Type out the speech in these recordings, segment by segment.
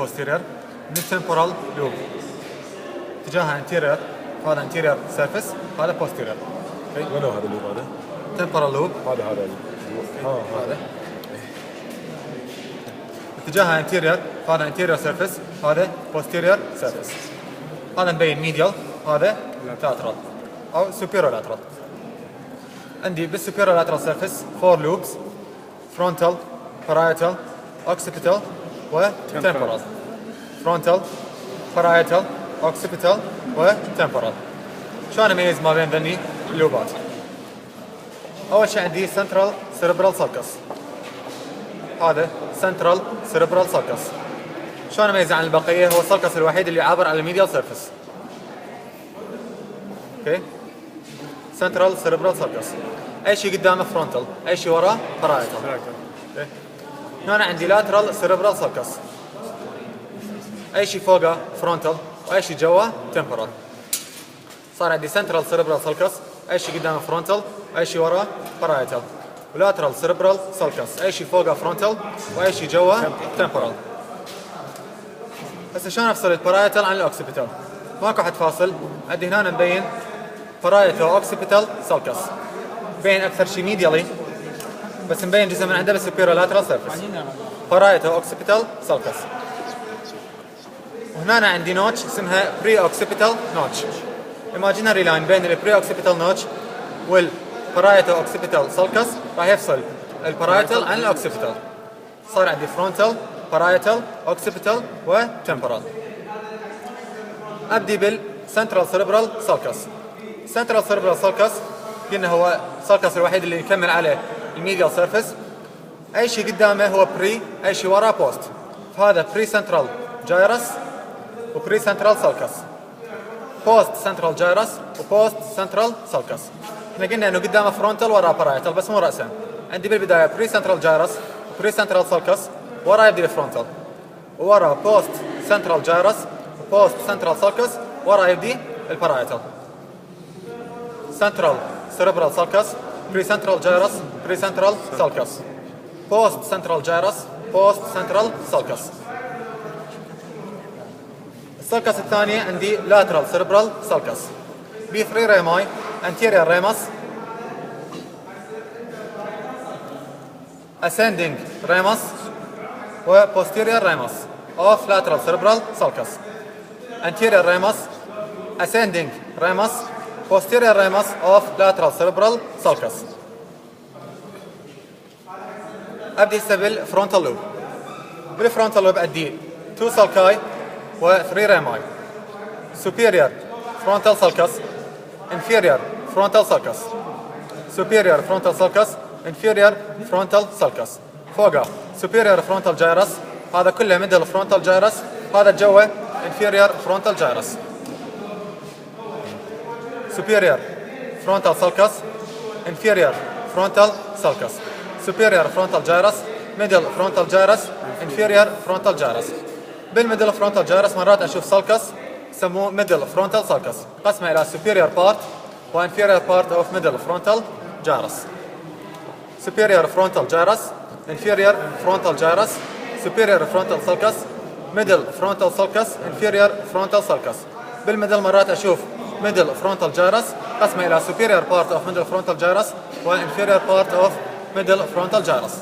posterior من temporal loop اتجاهها anterior. هذا anterior surface هذا posterior. وين هو هذا اللوب هذا؟ temporal loop هذا هذا اتجاهها anterior. هذا anterior surface هذا posterior surface. هذا مبين medial هذا lateral أو superior lateral. عندي بالsuperior lateral surface 4 loops frontal parietal occipital و temporal. frontal parietal occipital و temporal. شلون اميز ما بين ذني اللوبات؟ اول شيء عندي central cerebral sulcus. هذا central cerebral sulcus. شلون اميزه عن البقيه؟ هو السلكس الوحيد اللي عابر على الميديال سيرفيس. اوكي central cerebral sulcus. اي شيء قدامه frontal، اي شيء وراه parietal. هنا عندي lateral cerebral sulcus. اي شيء فوقه frontal واي شيء جوا temporal. صار عندي central cerebral sulcus، اي شيء قدامه frontal واي شيء وراه parietal. lateral cerebral sulcus، اي شيء فوقه frontal واي شيء جوا temporal. هسه شلون افصل البارايتال عن الاوكسيبيتال؟ ماكو حد فاصل. عندي هنا مبين بارايتال اوكسيبيتال sulcus. مبين اكثر شيء ميديالي بس مبين جزء من عنده بالسوبيريور لاترال سيرفيس. بارايتال اوكسيبيتال sulcus. وهنا عندي نوتش اسمها بري اوكسيبيتال نوتش. ايماجينري لاين بين البري اوكسيبيتال نوتش والبارايتال اوكسيبيتال sulcus راح يفصل البارايتال عن الاوكسيبيتال. صار عندي فرونتال بارايتال اوكسيبيتال وتمبرال. ابدي بالسنترال سيربرال sulcus. السنترال سيربرال sulcus قلنا هو السلكس الوحيد اللي يكمل على الميديال سيرفيس. اي شيء قدامه هو بري، اي شيء وراه بوست. فهذا بري سنترال جايرس وبري سنترال sulcus. بوست سنترال جايرس وبوست سنترال sulcus. احنا قلنا انه قدامه فرونتال وراه بارايتال بس مو راسا. عندي بالبدايه بري سنترال جايرس وبري سنترال sulcus، وراه يبدي الفرونتال، ووراه بوست سنترال جايرس وبوست سنترال sulcus، وراه يبدي البارايتال. سنترال سيربرال sulcus، بري سنترال جايرس، بري سنترال sulcus، بوست سنترال جايرس، بوست سنترال sulcus. السلكس الثانية عندي lateral cerebral sulcus. بي 3 ريماي، anterior ramus، ascending ramus و posterior ramus of lateral cerebral sulcus. anterior ramus، ascending ramus، posterior ramus of lateral cerebral sulcus. ابدي هسه بالفرونتال لوب. بالفرونتال لوب عندي 2 sulci و 3 ريماي. superior frontal sulcus، inferior frontal sulcus، superior frontal sulcus، inferior frontal sulcus. فوقه superior frontal gyrus، هذا كله middle frontal gyrus، هذا جوه inferior frontal gyrus. superior frontal sulcus، inferior frontal sulcus، superior frontal gyrus، middle frontal gyrus، inferior frontal gyrus. بالميدل فرونتال جايرس مرات اشوف سلكس يسموه ميدل فرونتال سلكس، قسمه الى superior part و inferior part of middle frontal gyrus. superior frontal gyrus، inferior frontal gyrus، superior frontal sulcus، middle frontal sulcus، inferior frontal sulcus. بالميدل مرات اشوف middle frontal gyrus قسمه الى superior part of middle frontal gyrus و inferior part of middle frontal gyrus.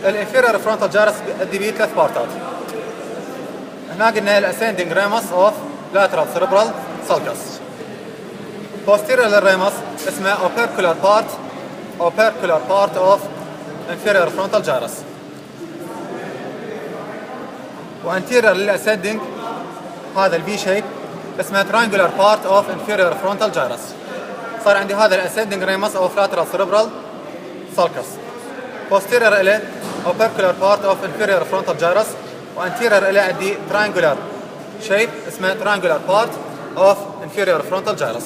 الانفيريور فرونتال جايرس عندي بيه 3 بارتات. هنا قلنا الاسندنج ريمس اوف لاترال سيربرال sulcus. posterior للريمس اسمه opercular part of inferior frontal gyrus. وانتيريور للاسندنج هذا البي شيب اسمه triangular part of inferior frontal gyrus. صار عندي هذا الاسندنج ريمس اوف لاترال سيربرال sulcus. posterior له opercular part of inferior frontal gyrus، وانتيريور له عندي triangular shape اسمه triangular part of inferior frontal gyrus.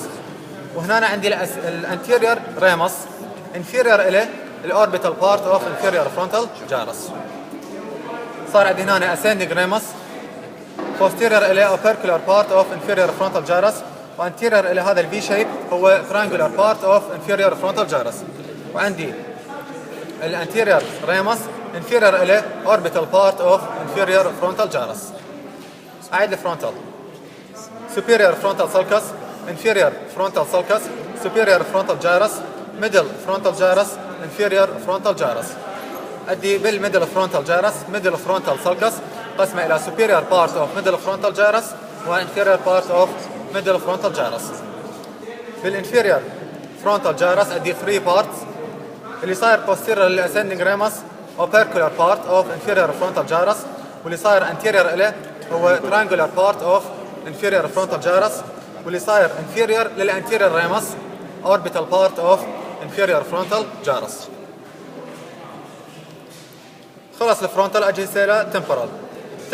وهنا عندي الانتيريور ramus، inferior له الاوربيتال part of inferior frontal gyrus. صار عندي هنا ascending ramus، posterior له opercular part of inferior frontal gyrus، وانتيريور له هذا البي shape هو triangular part of inferior frontal gyrus. وعندي الانتيرير ريمس inferior إليه orbital part of inferior frontal gyrus. أعيد الفرونتال. superior frontal sulcus, inferior frontal sulcus, superior frontal gyrus, middle frontal gyrus, inferior frontal gyrus. أدي بالmiddle frontal gyrus, middle frontal sulcus قسمه إلى superior part of middle frontal gyrus و inferior part of middle frontal gyrus. بالinferior frontal gyrus أدي 3 parts اللي صاير posterior للascending ramus opercular part of inferior frontal gyrus واللي صاير anterior إليه هو triangular part of inferior frontal gyrus واللي صاير inferior للanterior ramus orbital part of inferior frontal gyrus. خلص الفرونتال اجي الى temporal.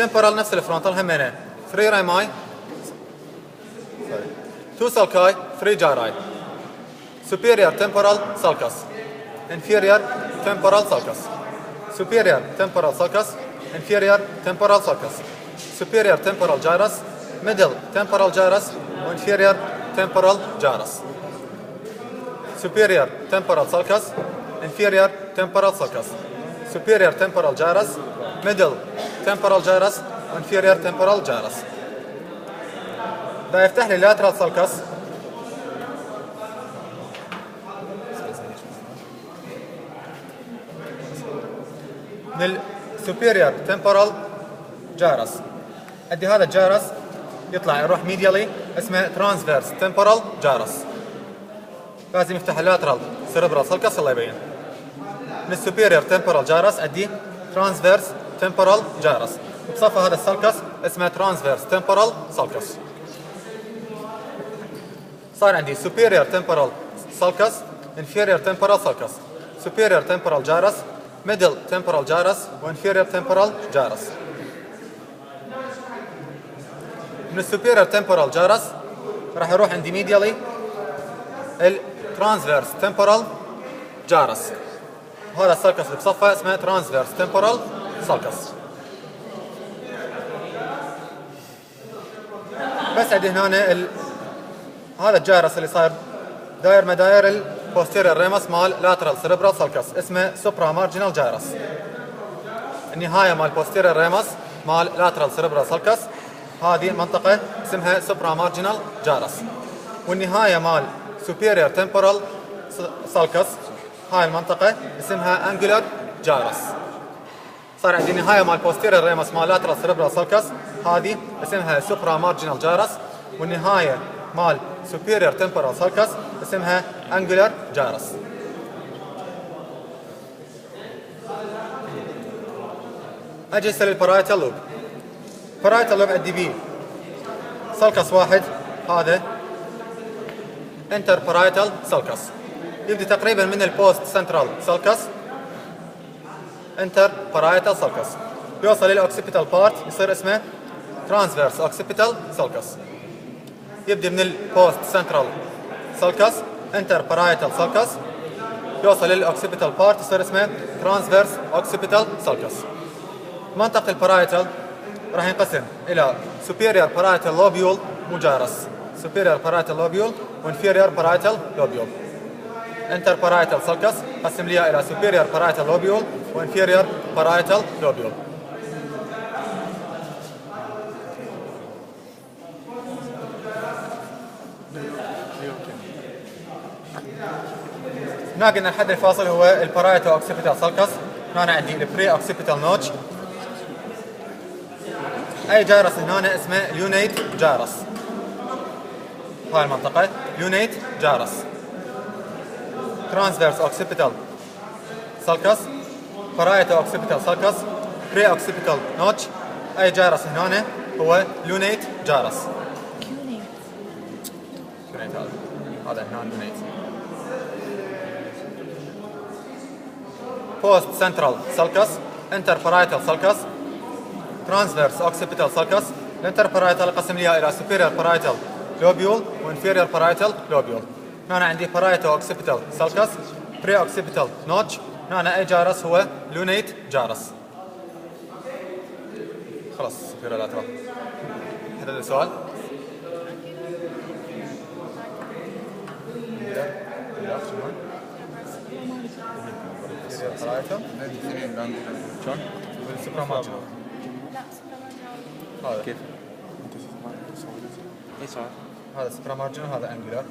temporal نفس الفرونتال همينه 3 ريماي 2 sulci 3 gyri. superior temporal sulcus, inferior temporal sulcus, superior temporal sulcus, inferior temporal sulcus, superior temporal gyrus, middle temporal gyrus وinferior temporal gyrus. superior temporal sulcus, inferior temporal sulcus, superior temporal gyrus, middle temporal gyrus وinferior temporal gyrus. دا يفتح لي lateral sulcus من superior temporal gyrus. ادي هذا الجارس يطلع يروح medially اسمه transverse temporal gyrus. لازم يفتح lateral cerebral sulcus الله يبين. من superior temporal gyrus ادي transverse temporal gyrus. بصفه هذا السلكس اسمه transverse temporal sulcus. صار عندي superior temporal sulcus, inferior temporal sulcus, superior temporal gyrus, middle temporal gyrus وinferior temporal gyrus. من superior temporal gyrus راح يروح عندي medially transverse temporal gyrus. هذا السلكس اللي بصفه اسمه transverse temporal sulcus. بس عندي هنا هذا الجارس اللي صاير داير مداير البوستيريور ريمس مال lateral cerebral sulcus اسمه supra marginal gyrus. النهايه مال posterior ريمس مال lateral cerebral sulcus هذه منطقه اسمها supra marginal gyrus. والنهايه مال superior temporal sulcus هاي المنطقه اسمها angular gyrus. صار عندي نهايه مال posterior ريمس مال lateral cerebral sulcus هذه اسمها supra marginal gyrus والنهايه مال superior temporal sulcus اسمها angular gyrus. اجي اسال البارايتال لوب. بارايتال لوب عندي بيه سلكس واحد هذا انتر بارايتال سلكس يبدي تقريبا من البوست سنترال سلكس انتر بارايتال سلكس يوصل للاوكسيبيتال بارت يصير اسمه ترانسفيرس اوكسيبيتال سلكس. يبدي من البوست سنترال سلكس انتر بارايتال سلكس يوصل للاوكسيبيتال بارت يصير اسمه ترانسفيرس اوكسيبيتال سلكس. منطقة البارايتال راح ينقسم الى superior parietal lobule مو جارس superior parietal lobule وinferior parietal lobule. انتر بارايتال سلكس قسم ليها الى superior parietal lobule وinferior parietal lobule. هنا قلنا الحد الفاصل هو البارايتو اوكسيبيتال سلكس. هنا عندي البري اوكسيبيتال نوتش. اي جارس هنا اسمه ليونيت جارس. هاي المنطقة ليونيت جارس. ترانسفيرس اوكسيبيتال سلكس بارايتو اوكسيبيتال سلكس بري اوكسيبيتال نوتش. اي جارس هنا هو ليونيت جارس. هذا هنا ليونيت. post central sulcus, interparietal sulcus, transverse occipital sulcus. الانتربارايتال قسم ليها الى superior parietal lobule و inferior parietal lobule. هنا عندي parieto occipital sulcus, pre-occipital notch. هنا اي جارس هو lunate جارس. خلاص superior lateral. حدد السؤال. الانتيريور برايتم شلون؟ والسوبرا مارجنال. لا سوبرمانيال. هذا كيف؟ اي صار؟ هذا سوبرا مارجنال، هذا انجولار.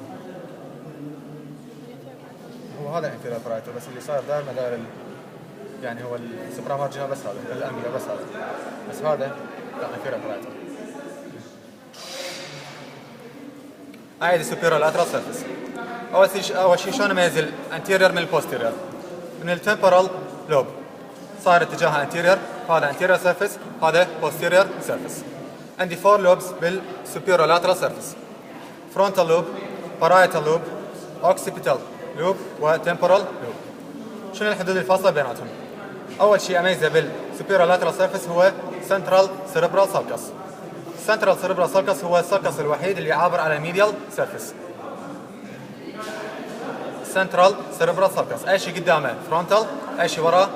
هو هذا انفيريور برايتم، بس اللي صاير دائما داير يعني هو السوبرا مارجنال بس هذا، الانجولار بس هذا، بس هذا لا انفيريور برايتم. هاي السوبيريور لاترال سيرفيس. اول شيء شلون اميز الانتيريور من البوستيريور؟ من التمبورال لوب صار اتجاهها انتيريور، هذا انتيريور سيرفيس، هذا بوستيريور سيرفيس. عندي 4 لوبز بالسوبيريور لاترال سيرفيس: فرونتال لوب، بارايتال لوب، اوكسيبيتال لوب، وتمبورال لوب. شنو الحدود الفاصله بيناتهم؟ اول شيء اميزه بالسوبيريور لاترال سيرفيس هو سنترال سيربرال سالكس. السنترال سيربرال سالكس هو السالكس الوحيد اللي عابر على الميديال سيرفيس. سنترال سيربرال سالكس، اي شيء قدامه فرونتال، اي شيء وراه